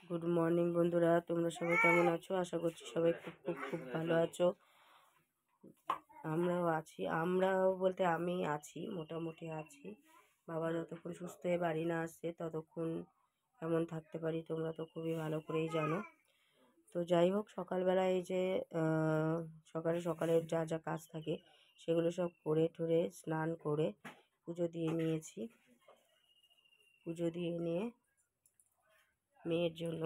Good morning বন্ধুরা, তোমরা সবাই কেমন আছো? আশা করছি সবাই খুব খুব খুব ভালো আছো। আমরাও আছি, আমরাও বলতে আমি আছি, মোটামুটি আছি। বাবা যতক্ষণ সুস্থ হয়ে বাড়ি না আসছে ততক্ষণ কেমন থাকতে পারি তোমরা তো খুবই ভালো করেই জানো। তো যাই হোক, সকালবেলা এই যে সকালে সকালে যা যা কাজ থাকে সেগুলো সব করে ঠরে স্নান করে পুজো দিয়ে নিয়েছি। পুজো দিয়ে নিয়ে মেয়ের জন্য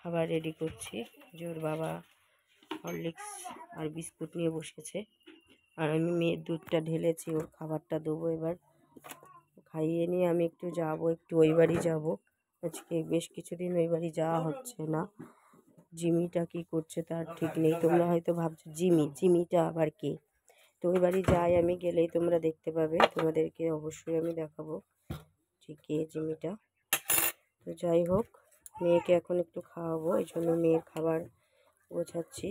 খাবার রেডি করছি। ওর বাবা হরলিক্স আর বিস্কুট নিয়ে বসেছে, আর আমি মেয়ের দুধটা ঢেলেছি, ওর খাবারটা দেবো। এবার খাইয়ে নিয়ে আমি একটু ওই বাড়ি যাবো। আজকে বেশ কিছুদিন ওই বাড়ি যাওয়া হচ্ছে না। জিমিটা কি করছে তার ঠিক নেই। তোমরা হয়তো ভাবছো জিমিটা আবার কে? তো ওই বাড়ি যাই, আমি গেলেই তোমরা দেখতে পাবে, তোমাদেরকে অবশ্যই আমি দেখাবো যে কে জিমিটা। তো যাই হোক, মেয়েকে এখন একটু খাওয়াবো, এই জন্য মেয়ের খাবার গোছাচ্ছি।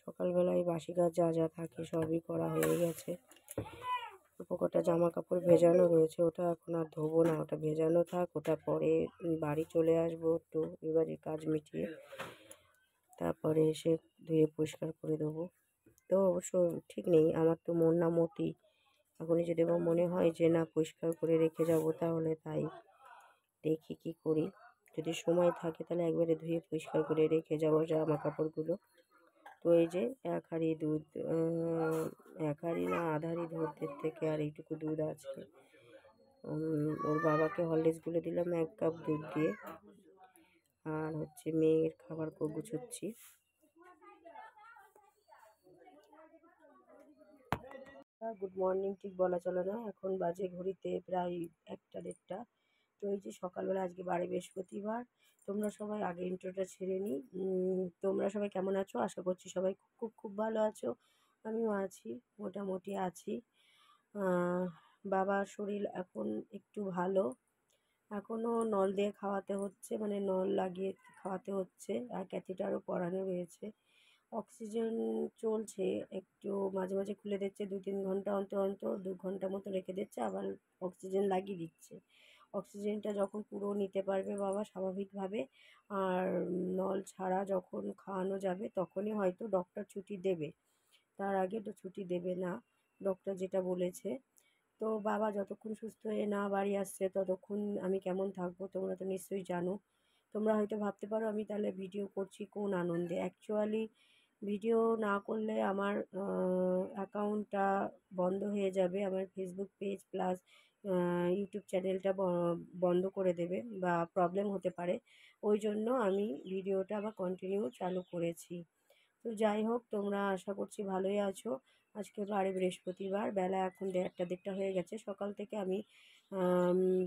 সকালবেলায় বাসি কাজ যা যা থাকে সবই করা হয়ে গেছে। কটা জামা কাপড় ভেজানো রয়েছে, ওটা এখন আর ধোবো না, ওটা ভেজানো থাক। ওটা পরে বাড়ি চলে আসবো একটু এবারে কাজ মিটিয়ে, তারপরে এসে ধুয়ে পরিষ্কার করে দেবো। তো অবশ্য ঠিক নেই, আমার তো মন না মতি। এখনই যদি আমার মনে হয় যে না পরিষ্কার করে রেখে যাবো, তাহলে তাই দেখি কি করি। যদি সময় থাকে তাহলে একবারে ধুয়ে পরিষ্কার করে রেখে যাবো জামা কাপড়গুলো। তো এই যে এক হাঁড়ি দুধ, এক হাঁড়ি না আধা হাঁড়ি দুধের থেকে আর এইটুকু দুধ আছে। ওর বাবাকে হরলিক্স গুলে দিলাম 1 কাপ দুধ দিয়ে। আর হচ্ছে মেয়ের খাবার গুছোচ্ছি। গুড মর্নিং ঠিক বলা চলে না, এখন বাজে ঘড়িতে প্রায় 1টা-1:30। তো এই যে সকালবেলা, আজকে বারে বৃহস্পতিবার। তোমরা সবাই আগে ইন্ট্রোটা ছেড়ে নিই। তোমরা সবাই কেমন আছো? আশা করছি সবাই খুব খুব খুব ভালো আছো। আমিও আছি, মোটামুটি আছি। বাবার শরীর এখন একটু ভালো। এখনও নল দিয়ে খাওয়াতে হচ্ছে, মানে নল লাগিয়ে খাওয়াতে হচ্ছে, আর ক্যাথেটারও পরানো রয়েছে। অক্সিজেন চলছে, একটু মাঝে মাঝে খুলে দিচ্ছে, 2-3 ঘন্টা অন্তর অন্তর 2 ঘন্টা মতো রেখে দিচ্ছে, আবার অক্সিজেন লাগিয়ে দিচ্ছে। অক্সিজেনটা যখন পুরো নিতে পারবে বাবা স্বাভাবিকভাবে, আর নল ছাড়া যখন খাওয়ানো যাবে তখনই হয়তো ডক্টর ছুটি দেবে। তার আগে তো ছুটি দেবে না, ডক্টর যেটা বলেছে। তো বাবা যতক্ষণ সুস্থ হয়ে না বাড়ি আসছে ততক্ষণ আমি কেমন থাকবো তোমরা তো নিশ্চয়ই জানো। তোমরা হয়তো ভাবতে পারো আমি তাহলে ভিডিও করছি কোন আনন্দে। অ্যাকচুয়ালি ভিডিও না করলে আমার অ্যাকাউন্টটা বন্ধ হয়ে যাবে, আমার ফেসবুক পেজ প্লাস ইউটিউব চ্যানেলটা বন্ধ করে দেবে বা প্রবলেম হতে পারে। ওই জন্য আমি ভিডিওটা আবার কন্টিনিউ চালু করেছি। তো যাই হোক, তোমরা আশা করছি ভালোই আছো। আজকে বারে বৃহস্পতিবার, বেলা এখন 1:30 হয়ে গেছে। সকাল থেকে আমি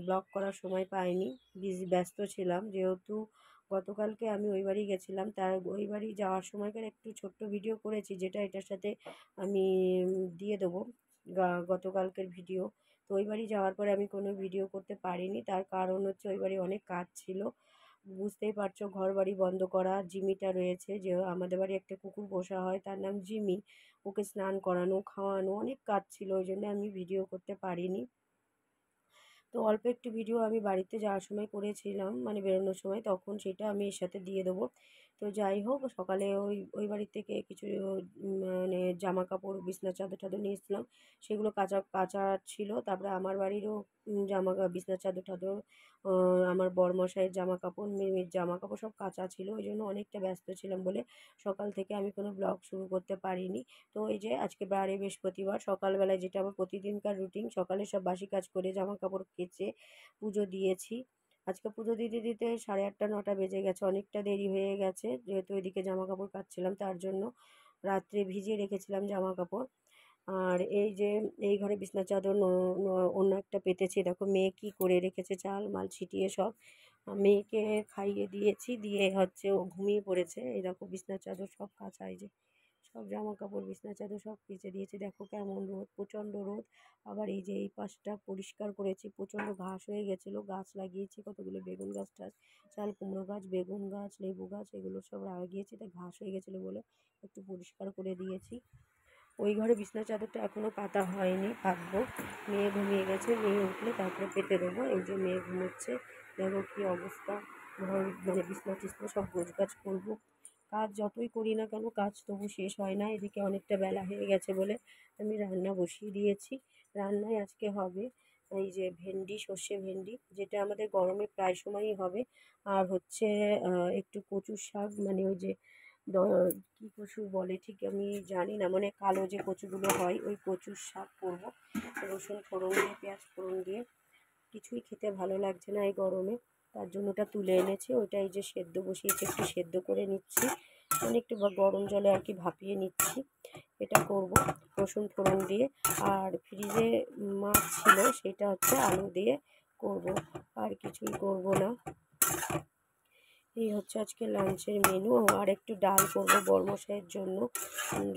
ব্লগ করার সময় পাইনি, ব্যস্ত ছিলাম, যেহেতু গতকালকে আমি ওই বাড়ি গেছিলাম। তার ওই বাড়ি যাওয়ার সময়কার একটু ছোট্ট ভিডিও করেছি, যেটা এটার সাথে আমি দিয়ে দেবো, গতকালকের ভিডিও। তো ওই বাড়ি যাওয়ার পরে আমি কোনো ভিডিও করতে পারিনি, তার কারণ হচ্ছে ওই বাড়ি অনেক কাজ ছিল। বুঝতেই পারছো, ঘর বাড়ি বন্ধ করা, জিমিটা রয়েছে, যে আমাদের বাড়ি একটা কুকুর পোষা হয়, তার নাম জিমি। ওকে স্নান করানো, খাওয়ানো, অনেক কাজ ছিল, ওই জন্য আমি ভিডিও করতে পারিনি। তো অল্প একটু ভিডিও আমি বাড়িতে যাওয়ার সময় করেছিলাম, মানে বেরোনোর সময়, তখন সেটা আমি এর সাথে দিয়ে দেবো। তো যাই হোক, সকালে ওই বাড়ি থেকে কিছু মানে জামা কাপড়, বিছনা চাদর টাদর নিয়ে এসেছিলাম, সেগুলো কাচা কাচা ছিল। তারপরে আমার বাড়িরও বিছনা চাদর টাদর, আমার বরমশাইয়ের জামা কাপড়, মেয়ের জামা কাপড় সব কাচা ছিল। ওই জন্য অনেকটা ব্যস্ত ছিলাম বলে সকাল থেকে আমি কোনো ব্লগ শুরু করতে পারিনি। তো এই যে আজকে বারে বৃহস্পতিবার, সকালবেলায় যেটা আমার প্রতিদিনকার রুটিন, সকালে সব বাসি কাজ করে জামা কাপড় কেচে পুজো দিয়েছি। আজকে পুজো দিতে দিতে 8:30-9টা বেজে গেছে, অনেকটা দেরি হয়ে গেছে, যেহেতু এদিকে জামা কাপড় কাচছিলাম, তার জন্য রাত্রে ভিজিয়ে রেখেছিলাম জামা কাপড়। আর এই যে এই ঘরে বিছনা চাদর অন্য একটা পেতেছি, দেখো মেয়ে কি করে রেখেছে, চাল মাল ছিটিয়ে সব। মেয়েকে খাইয়ে দিয়েছি, দিয়ে হচ্ছে ও ঘুমিয়ে পড়েছে। এই দেখো বিছনা চাদর সব কাচা, এই যে সব জামা কাপড় বিছনা চাদর সব কেচে দিয়েছি। দেখো কেমন রোদ, প্রচণ্ড রোদ। আবার এই যে এই পাশটা পরিষ্কার করেছি, প্রচণ্ড ঘাস হয়ে গেছিলো, গাছ লাগিয়েছি কতগুলো, বেগুন গাছ টাছ, চাল কুমড়ো গাছ, বেগুন গাছ, লেবু গাছ, এগুলো সব লাগিয়েছি, তাই ঘাস হয়ে গেছিলো বলে একটু পরিষ্কার করে দিয়েছি। ওই ঘরে বিছানা চাদরটা এখনও পাতা হয়নি, পাতবো। মেয়ে ঘুমিয়ে গেছে, মেয়ে উঠলে তারপরে পেতে দেবো। এই যে মেয়ে ঘুমোচ্ছে, দেখো কী অবস্থা। ঘর মানে বিছনা টিছনা সব গোছগাছ করবো। কাজ যতই করি না কেন কাজ তবু শেষ হয় না। এদিকে অনেকটা বেলা হয়ে গেছে বলে আমি রান্না বসিয়ে দিয়েছি। রান্নায় আজকে হবে এই যে ভেন্ডি, সর্ষে ভেন্ডি, যেটা আমাদের গরমে প্রায় সময়ই হবে। আর হচ্ছে একটু কচু শাক, মানে ওই যে কী কচু বলে ঠিক আমি জানি না, মানে কালো যে কচুগুলো হয় ওই কচুর শাক করবো রসুন ফোড়ন দিয়ে, পেঁয়াজ ফোড়ন দিয়ে। কিছুই খেতে ভালো লাগছে না এই গরমে, তার জন্য ওটা তুলে এনেছি। ওইটা এই যে সেদ্ধ বসিয়েছি, একটু সেদ্ধ করে নিচ্ছি, মানে একটু গরম জলে আর কি ভাপিয়ে নিচ্ছি। এটা করব রসুন ফোড়ন দিয়ে। আর ফ্রিজে মাছ ছিল, সেটা হচ্ছে আলু দিয়ে করব, আর কিছুই করব না। এই হচ্ছে আজকে লাঞ্চের মেনু। আর একটু ডাল করব বরমশাইয়ের জন্য,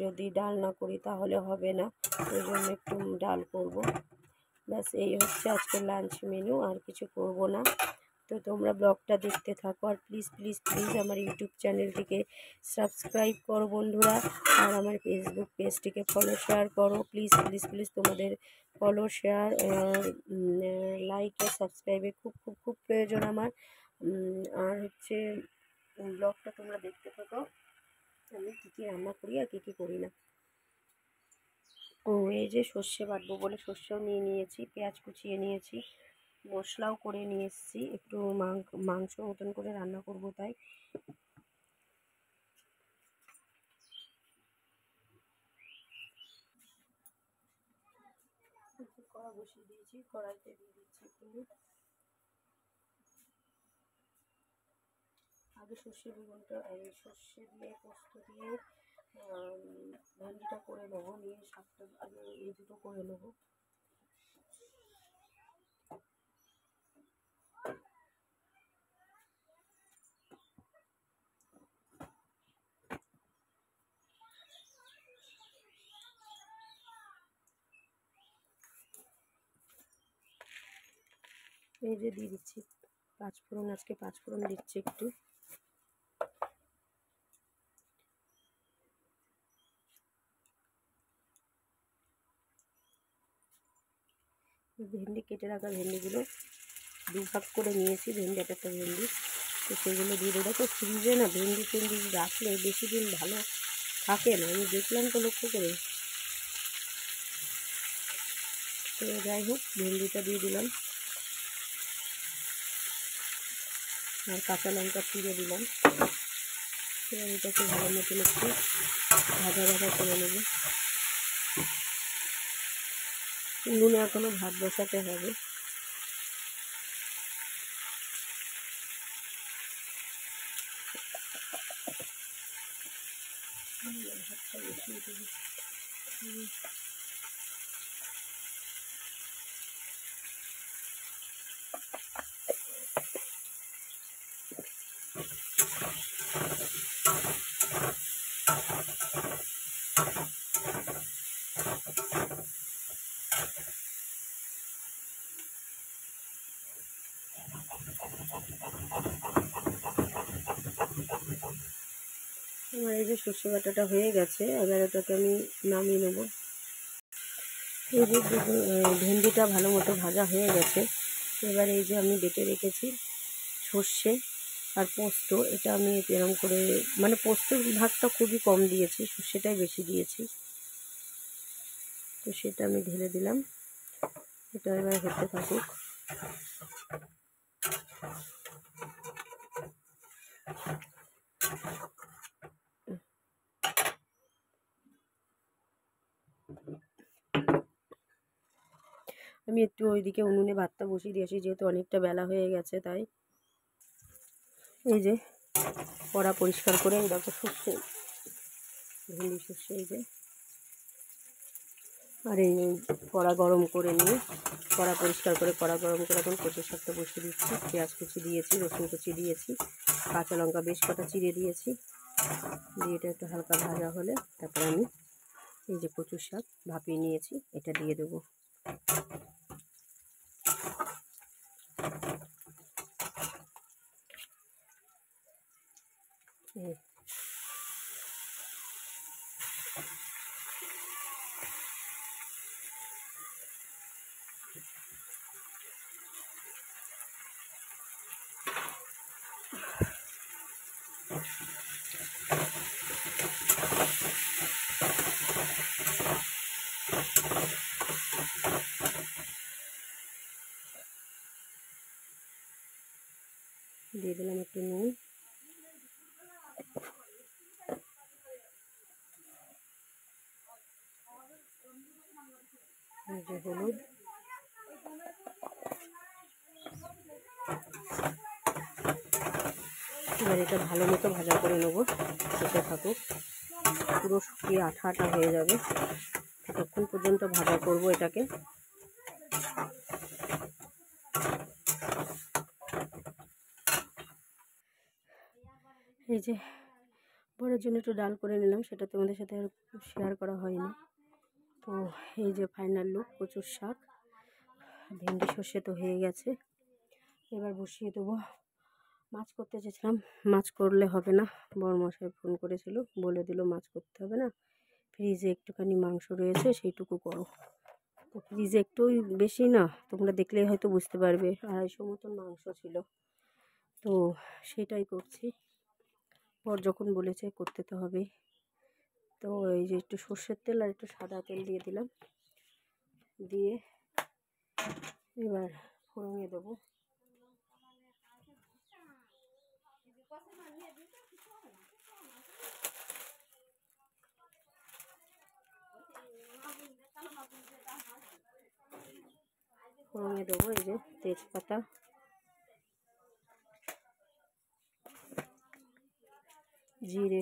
যদি ডাল না করি তাহলে হবে না, ওই জন্য একটু ডাল করব। ব্যাস এই হচ্ছে আজকে লাঞ্চ মেনু, আর কিছু করব না। তো তোমরা ব্লগটা দেখতে থাকো, আর প্লিজ প্লিজ প্লিজ আমার ইউটিউব চ্যানেলটিকে সাবস্ক্রাইব করো বন্ধুরা, আর আমার ফেসবুক পেজটিকে ফলো শেয়ার করো। প্লিজ প্লিজ প্লিজ তোমাদের ফলো শেয়ার লাইক আর সাবস্ক্রাইবের খুব খুব খুব প্রয়োজন আমার। আর হচ্ছে ব্লগটা তোমরা দেখতে থাকো, আমি কী কী রান্না করি আর কী কী করি না। ও এই যে সর্ষে বাটবো বলে সর্ষেও নিয়ে নিয়েছি, পেঁয়াজ কুচিয়ে নিয়েছি, মশলাও করে নিয়ে এসেছি, একটু মাংস মতন করে রান্না করব তাই। কড়া বসিয়ে দিয়েছি, কড়াইতে দিয়ে দিচ্ছি একটু। আগে সর্ষে বেগুনটা সর্ষে দিয়ে পোস্ত দিয়ে ভেন্ডিটা করে নেবো, নিয়ে শাকটা আগে এই দুটো করে নেবো। এই যে দিয়ে দিচ্ছি পাঁচফোড়ন, আজকে পাঁচফোড়ন দিচ্ছি একটু। ভেন্ডি কেটে রাখা ভেন্ডিগুলো দুভাগ করে নিয়েছি, ভেন্ডি একটা ভেন্ডি, তো সেগুলো দিয়ে দেবো। দেখো ফ্রিজে না ভেন্ডি টেন্ডি রাখলে বেশি দিন ভালো থাকে না, আমি দেখলাম তো লক্ষ্য করে। তো যাই হোক ভেন্ডিটা দিয়ে দিলাম, আর কাঁচা লঙ্কা চিড়ে দিলাম। এবার এটাকে ভালো মতন একটু ভাজা ভাজা করে নেব। নুনে এখনও ভাত বসাতে হবে। ভাতটা বসিয়ে দেবো। আমার এই যে সর্ষে বাটাটা হয়ে গেছে, এবার ওটাকে আমি নামিয়ে নেব। এই যে ভেন্ডিটা ভালো মতো ভাজা হয়ে গেছে, এবার এই যে আমি বেটে রেখেছি সর্ষে আর পোস্ত, এটা আমি এরকম করে, মানে পোস্তর ভাগটা খুবই কম দিয়েছি, সর্ষেটাই বেশি দিয়েছি, তো সেটা আমি ঢেলে দিলাম। এটা এবার হতে থাকুক। আমি একটু ওইদিকে উনুনে ভাতটা বসিয়ে দিয়েছি, যেহেতু অনেকটা বেলা হয়ে গেছে তাই। এই যে কড়া পরিষ্কার করে দেখো সর্ষে ভেন্ডি সর্ষে, এই যে, আর এই কড়া গরম করে নিয়ে কড়া পরিষ্কার করে কড়া গরম করে এখন কচু শাকটা বসিয়ে দিচ্ছি। পেঁয়াজ কুচি দিয়েছি, রসুন কুচি দিয়েছি, কাঁচা লঙ্কা বেশ কটা চিড়ে দিয়েছি, দিয়ে এটা একটু হালকা ভাজা হলে তারপরে আমি এই যে কচুর শাক ভাপিয়ে নিয়েছি এটা দিয়ে দেবো। দিয়ে দিলাম একটু নুন, যে হলুদ, এবার এটা ভালো মতো ভাজা করে নেবো। খেতে থাকুক, পুরো শুকিয়ে আঠা আঠা হয়ে যাবে, ততক্ষণ পর্যন্ত ভাজা করব এটাকে। এই যে বড়ের জন্য একটু ডাল করে নিলাম, সেটা তোমাদের সাথে আর শেয়ার করা হয়নি। তো এই যে ফাইনাল লুক, কচুর শাক, ভেন্ডি সর্ষে তো হয়ে গেছে। এবার বসিয়ে দেবো। মাছ করতে চেয়েছিলাম, মাছ করলে হবে না, বড়মশাই ফোন করেছিল, বলে দিল মাছ করতে হবে না, ফ্রিজে একটুখানি মাংস রয়েছে সেইটুকু করো। তো ফ্রিজে একটুই বেশি না, তোমরা দেখলেই হয়তো বুঝতে পারবে, 250 মতন মাংস ছিল, তো সেটাই করছি। পর যখন বলেছে করতে তো হবেই। তো এই যে একটু সর্ষের তেল আর একটু সাদা তেল দিয়ে দিলাম, দিয়ে এবার ফোড়নে দেবো। ফোড়নে দেবো এই যে তেজপাতা, জিরে,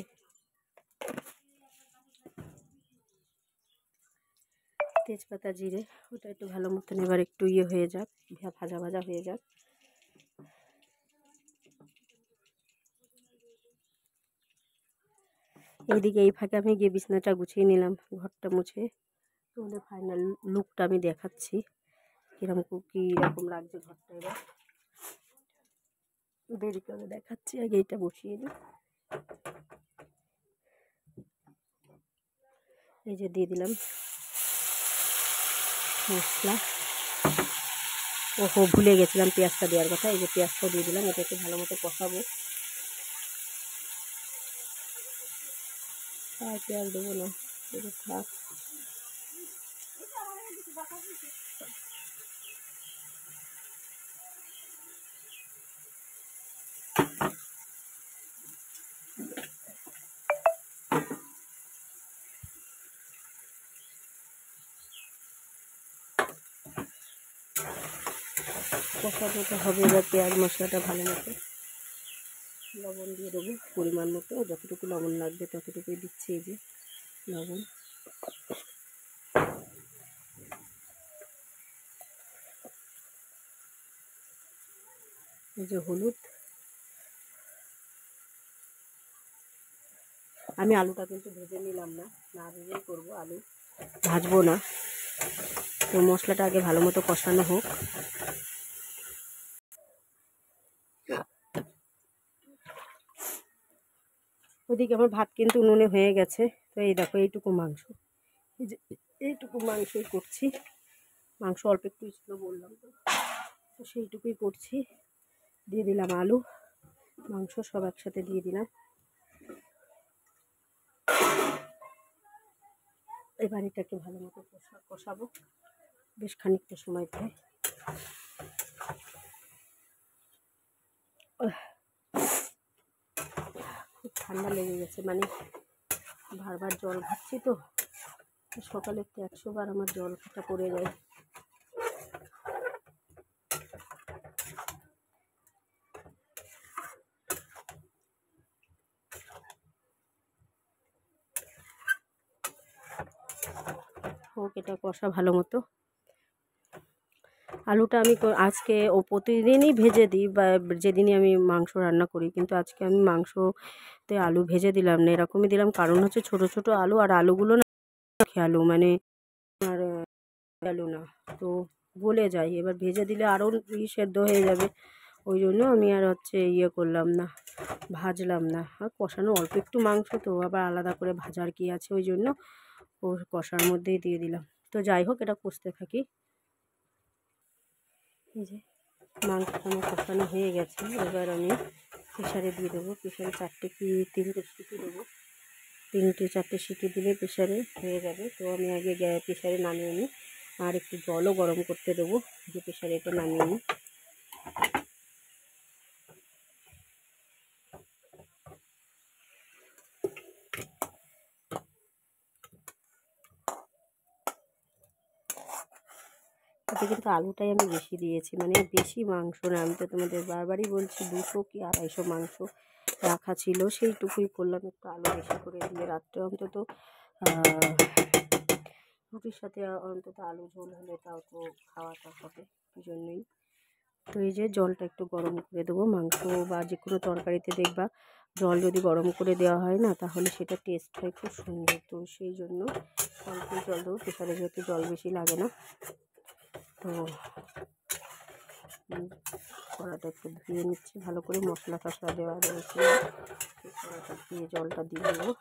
তেজপাতা জিরে, ওটা একটু ভালো মতন এবার একটু ইয়ে হয়ে যাক, ভাজা ভাজা হয়ে যাক। এইদিকে এই ফাঁকে আমি গিয়ে বিছানাটা গুছিয়ে নিলাম, ঘরটা মুছে। তোমাদের ফাইনাল লুকটা আমি দেখাচ্ছি, কীরকম লাগছে ঘরটা। এবার দেরি করে দেখাচ্ছি, আগে এটা বসিয়ে নিই। এই যে দিয়ে দিলাম মশলা, ওহো ভুলে গেছিলাম পেঁয়াজটা দেওয়ার কথা। এই যে পেঁয়াজটা দিয়ে দিলাম, এটা একটু ভালো মতো কষাবো। আর পেঁয়াজ দেবো না, এটা থাক। কষানো তো হবে, এবার পেঁয়াজ মশলাটা ভালো মতো। লবণ দিয়ে দেবো পরিমাণ মতো, যতটুকু লবণ লাগবে ততটুকুই দিচ্ছি। এই যে লবণ, এই যে হলুদ। আমি আলুটা কিন্তু ভেজে নিলাম না, না ভেজেই করবো, আলু ভাজবো না। তো মশলাটা আগে ভালো মতো কষানো হোক। ওদিকে আমার ভাত কিন্তু উনুনে হয়ে গেছে। তো এই দেখো এইটুকু মাংস, এই যে এইটুকু মাংসই করছি। মাংস অল্প একটু ছিল বললাম, তো সেইটুকুই করছি। দিয়ে দিলাম আলু, মাংস সব একসাথে দিয়ে দিলাম। এবার এটাকে ভালো মতো কষাবো বেশ খানিকটা সময় ধরে। খুব ঠান্ডা লেগে গেছে, মানে বারবার জল খাচ্ছি, তো সকালে তো 100 বার আমার জল খাটা পড়ে যায়। হোক এটা কষা ভালো মতো। আলুটা আমি আজকে প্রতিদিনই ভেজে দিই, বা যেদিনই আমি মাংস রান্না করি, কিন্তু আজকে আমি মাংসতে আলু ভেজে দিলাম না, এরকমই দিলাম। কারণ হচ্ছে ছোট ছোট আলু, আর আলুগুলো না আলু মানে আর আলু না, তো গলে যায়। এবার ভেজে দিলে আরও সেদ্ধ হয়ে যাবে, ওই জন্য আমি আর হচ্ছে ইয়ে করলাম না, ভাজলাম না। আর কষানো অল্প একটু মাংস, তো আবার আলাদা করে ভাজার কি আছে, ওই জন্য ও কষার মধ্যেই দিয়ে দিলাম। তো যাই হোক, এটা কষতে থাকি। এই যে মাংসটা আমার কষানো হয়ে গেছে, এবার আমি প্রেশারে দিয়ে দেবো। প্রেশারে 4টে কি 3টে সিটি দেবো, 3-4টে সিটি দিলে প্রেশারে হয়ে যাবে। তো আমি আগে প্রেশারে নামিয়ে নিই, আর একটু জলও গরম করতে দেবো, যে প্রেশারে এটা নামিয়ে নিই। এতে কিন্তু আলুটাই আমি বেশি দিয়েছি, মানে বেশি মাংস না। আমি তো তোমাদের বারবারই বলছি 200 কি 250 মাংস রাখা ছিল, সেইটুকুই করলাম, একটু আলু বেশি করে দিয়ে। রাত্রে অন্তত রুটির সাথে অন্তত আলু ঝোল হলে তাও তো খাওয়াটা হবে, ওই জন্যই। তো এই যে জলটা একটু গরম করে দেবো। মাংস বা যে কোনো তরকারিতে দেখবা জল যদি গরম করে দেওয়া হয় না, তাহলে সেটা টেস্ট হয় খুব সুন্দর। তো সেই জন্য অল্প জল দেবো, প্রেশারে যেহেতু জল বেশি লাগে না। তো কড়াটা একটু ধুয়ে নিচ্ছি ভালো করে, মশলা টশলা দেওয়া রয়েছে। কড়াটা দিয়ে জলটা দিয়ে দেবো।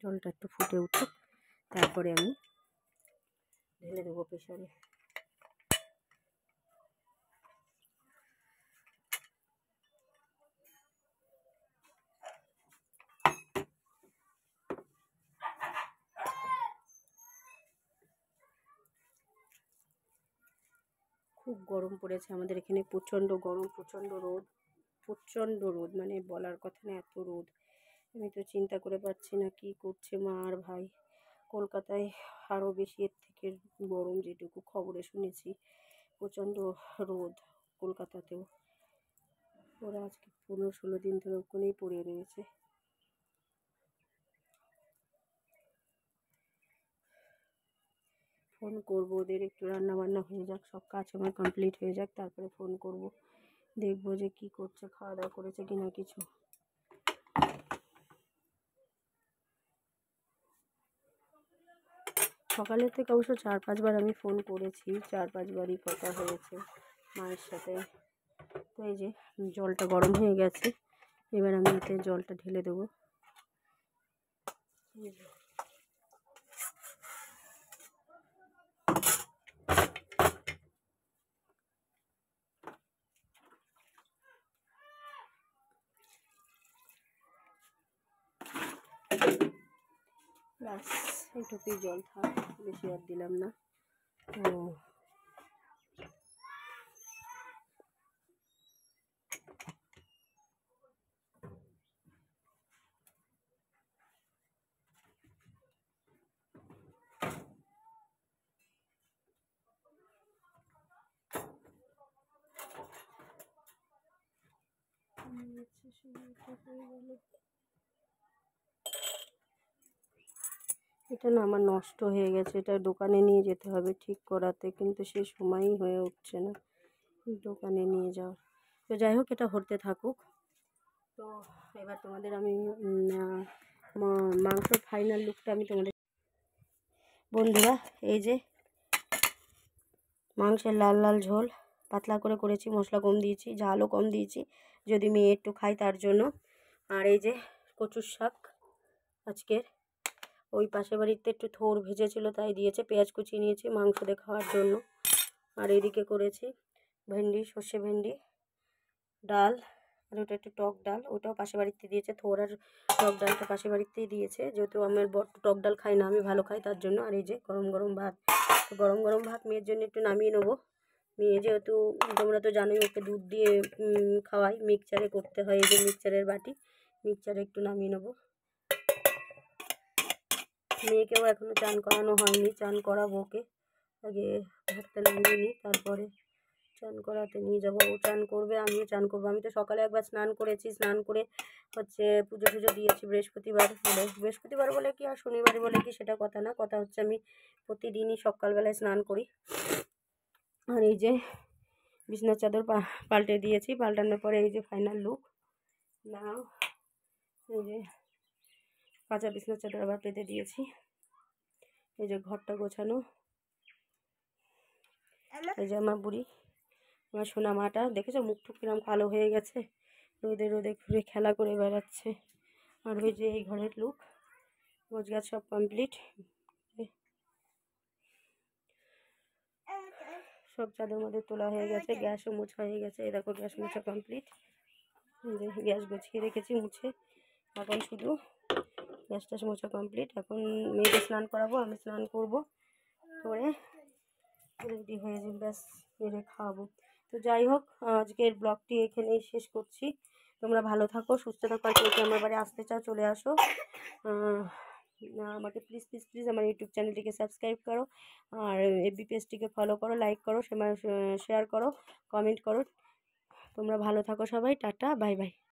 জলটা একটু ফুটে উঠুক, তারপরে আমি ঢেলে দেবো প্রেশারে। খুব গরম পড়েছে আমাদের এখানে, প্রচণ্ড গরম, প্রচণ্ড রোদ, মানে বলার কথা না, এত রোদ। আমি তো চিন্তা করে পাচ্ছি না কী করছে মা আর ভাই। কলকাতায় আরও বেশি এর থেকে গরম, যেটুকু খবরে শুনেছি। প্রচণ্ড রোদ কলকাতাতেও। ওরা আজকে 15-16 দিন ধরে ওখানেই পড়ে রয়েছে। ফোন করবো ওদের, একটু রান্নাবান্না হয়ে যাক, সব কাজ আমার কমপ্লিট হয়ে যাক, তারপরে ফোন করব, দেখবো যে কী করছে, খাওয়া দাওয়া করেছে কিনা কিছু। সকালের থেকে অবশ্য 4-5 বার আমি ফোন করেছি, 4-5 বারই কথা হয়েছে মায়ের সাথে। তো এই যে জলটা গরম হয়ে গেছে, এবার আমি এতে জলটা ঢেলে দেবো। ব্যাস এইটুকুই জল থাক, বেশি আর দিলাম না। তো এটা না আমার নষ্ট হয়ে গেছে, এটা দোকানে নিয়ে যেতে হবে ঠিক করাতে, কিন্তু সে সময়ই হয়ে উঠছে না দোকানে নিয়ে যাওয়ার। তো যাই হোক, এটা হতে থাকুক। তো এবার তোমাদের আমি মাংসর ফাইনাল লুকটা আমি তোমাদের, বন্ধুরা এই যে মাংসের লাল লাল ঝোল, পাতলা করে করেছি, মশলা কম দিয়েছি, ঝালও কম দিয়েছি, যদি মেয়ে একটু খাই তার জন্য। আর এই যে কচুর শাক আজকের, ওই পাশের বাড়িতে একটু থোড় ভেজেছিল তাই দিয়েছে, পেঁয়াজ কুচিয়ে নিয়েছি মাংস দিয়ে খাওয়ার জন্য। আর এদিকে করেছি ভেন্ডি, সর্ষে ভেন্ডি, ডাল, আর ওটা একটু টক ডাল, ওটাও পাশের বাড়িতে দিয়েছে। থোড় আর টক ডালটা পাশের বাড়িতেই দিয়েছে, যেহেতু আমার বর টক ডাল খাই না, আমি ভালো খাই তার জন্য। আর এই যে গরম গরম ভাত, তো গরম গরম ভাত মেয়ের জন্য একটু নামিয়ে নেবো। মেয়ে যেহেতু তোমরা তো জানোই ওকে দুধ দিয়ে খাওয়াই, মিক্সচারে করতে হয়, এই যে মিক্সচারের বাটি, মিক্সচারে একটু নামিয়ে নেবো। মেয়েকেও এখনও চান করানো হয়নি, চান করাবো ওকে, আগে ভাতটা নামিয়ে নিই, তারপরে চান করাতে নিয়ে যাবো। ও চান করবে, আমিও চান করবো। আমি তো সকালে একবার স্নান করেছি, স্নান করে হচ্ছে পুজো টুজো দিয়েছি বৃহস্পতিবার বলে কি আর শনিবার বলে কি সেটা কথা না, কথা হচ্ছে আমি প্রতিদিনই সকালবেলায় স্নান করি। আর এই যে বিছনার চাদর পাল্টে দিয়েছি, পাল্টানোর পরে এই যে ফাইনাল লুক নাও। এই যে কাঁচা বিছনার চাদর আবার পেতে দিয়েছি, এই যে ঘরটা গোছানো। এই যে আমার বুড়ি, আমার সোনা মাটা, দেখেছো মুখ টুক কিরম কালো হয়ে গেছে, রোদে রোদে ঘুরে খেলা করে বেড়াচ্ছে। আর ওই যে এই ঘরের লুক, গোছগাছ সব কমপ্লিট, সব চাদর মধ্যে তোলা হয়ে গেছে, গ্যাসও মোছা হয়ে গেছে। এই দেখো গ্যাস মোছা কমপ্লিট, গ্যাস গুছিয়ে রেখেছি মুছে, এখন শুধু গ্যাস ট্যাস মোছা কমপ্লিট। এখন মেয়েকে স্নান করাবো, আমি স্নান করবো, করে রেডি হয়ে যাই, ব্যাস মেরে খাওয়াবো। তো যাই হোক, আজকের ব্লগটি এখানেই শেষ করছি। তোমরা ভালো থাকো, সুস্থ থাকো, আর কেউ আমার বাড়ি আসতে চাও চলে আসো। আমাকে প্লিজ প্লিজ প্লিজ আমার ইউটিউব চ্যানেলটিকে সাবস্ক্রাইব করো, আর এফবি পেজটিকে ফলো করো, লাইক করো, শেয়ার করো, কমেন্ট করো। তোমরা ভালো থাকো সবাই, টাটা, বাই বাই।